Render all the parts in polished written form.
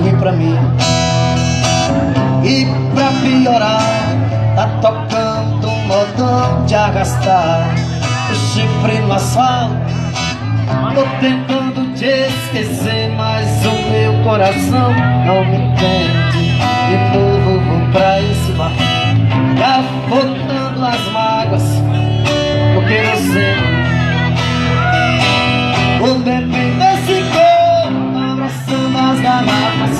ruim pra mim. E pra piorar, tá tocando um modão de arrastar o chifre no asfalto. Tô tentando te esquecer, mas o meu coração não me entende. De novo vou pra esse bar, afogando as mágoas no querosene. Vou bebendo esse corpo, abraçando as garrafas.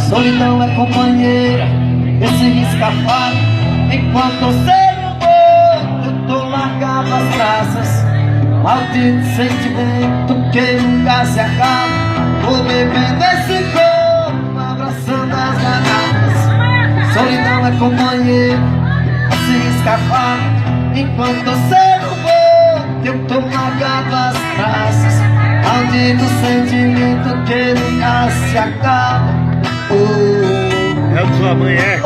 Solidão é companheira, esse risca-faca. Enquanto sei o amor, eu tô largado as traças. Maldito sentimento que nunca se acaba. Vou bebendo esse corpo, abraçando as garrafas. Solidão é companheira, esse risca-faca. Enquanto sei o amor, eu tô largado as traças. Maldito sentimento que nunca se acaba. É o que sua mãe é?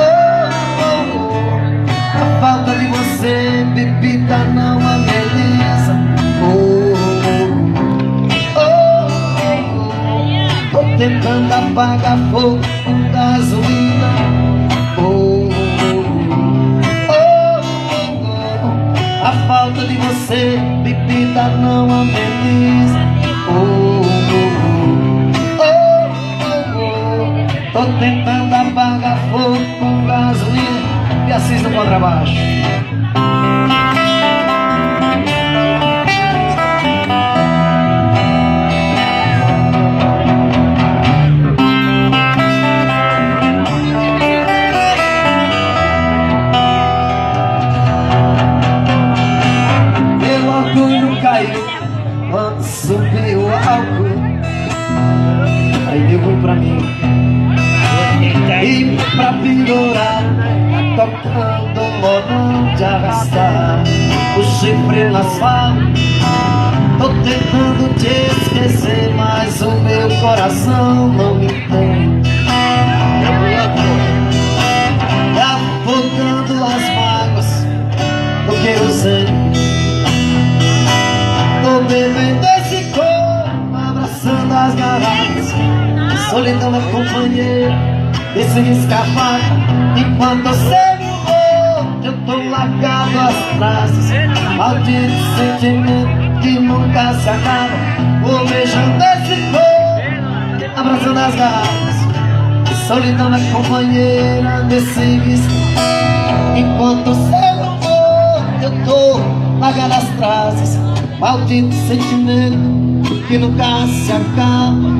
A falta de você, bebida, não ameniza. Tô tentando apagar fogo com gasolina. A falta de você, bebida, não ameniza. Tô tentando apagar fogo com gasolina. E assim no contrabaixo. Meu orgulho caiu quando subiu o álcool. Aí deu ruim pra mim. E pra piorar, tá tocando um modão de arrastar o chifre no asfalto. Tô tentando te esquecer, mas o meu coração não me entende. Tá afogando as mágoas do querosene. Tô bebendo esse corpo, abraçando as garrafas. Solidão é companheira, esse risca-faca. Enquanto sei o amor, eu tô largado as traças. Maldito sentimento que nunca se acaba. Vou beijando esse corpo, abraçando as garrafas. Solidão é companheira desse risco. Enquanto sei o amor, eu tô largado as traças. Maldito sentimento que nunca se acaba.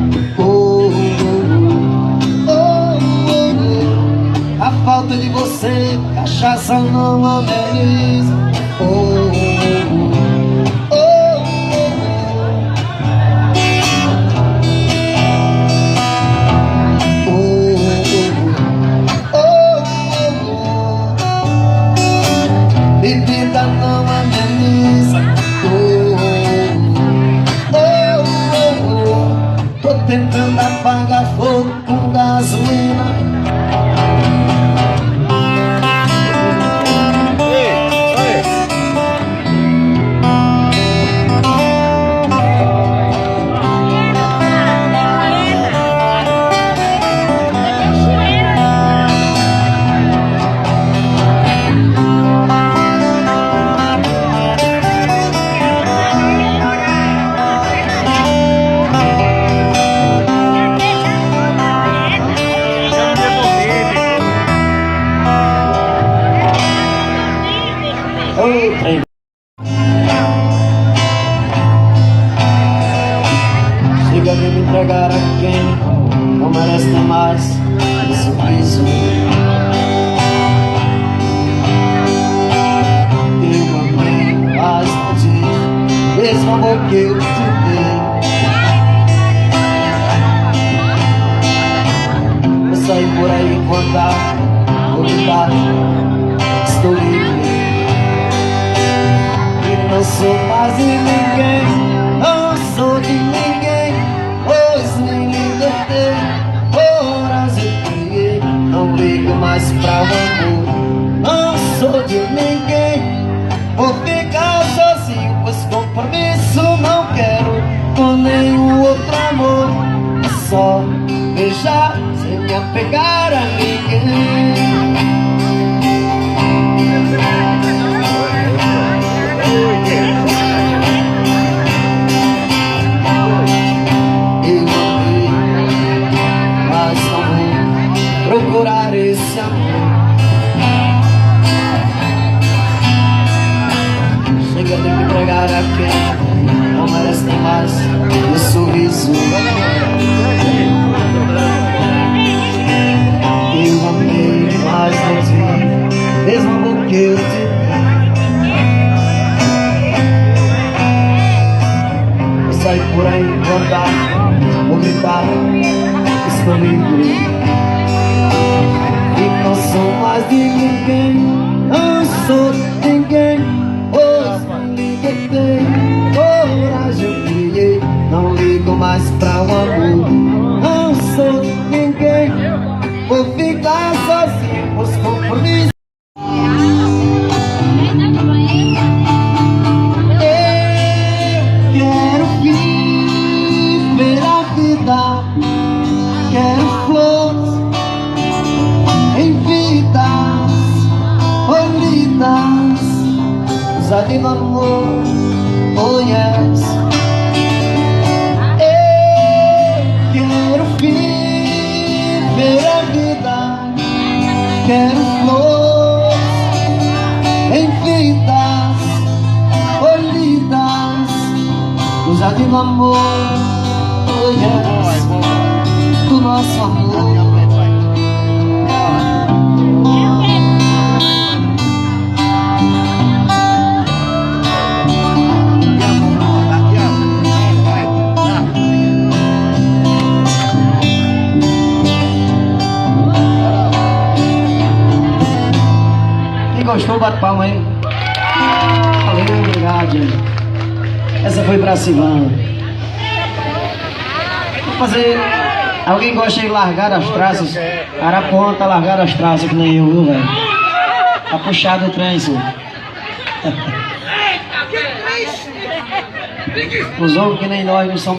A falta de você, cachaça não ameniza. Bebida não ameniza. Tô tentando apagar fogo com gasolina. Chega de me entregar a quem não merece ter mais esse sorriso. Eu amei, mas não tive mesmo amor que eu te dei. Eu saí por aí vou andar, vou lidar, estou livre. Não sou mais de ninguém, não sou de ninguém, pois me libertei, horas eu criei. Não ligo mais pra o amor, não sou de ninguém. Vou ficar sozinho, pois compromisso não quero com nenhum outro amor. É só beijar para quem não merece nem mais meu sorriso. Eu amei, mas não vi, mesmo porque eu te vi. Eu saio por aí, vou andar, vou gritar, estou livre. E não sou mais de ninguém, não sou de ninguém. Pois me libertei, coragem eu criei. Não ligo mais pra um amor, não sou de ninguém. Vou ficar sozinho, pois compromisso. Eu quero viver a vida, quero flores em vidas colhidas, usar de amor, oh yes. Eu quero viver a vida, quero flores em vidas colhidas, usar de amor, oh yes, do nosso amor. Gostou? Bate palma aí. Valeu, obrigado, gente. Essa foi pra Silvana. Vou fazer. Alguém gosta de largar as traças? Arapuã tá largando as traças que nem eu, viu, velho? Tá puxado o trem, senhor. Os homens que nem nós não são.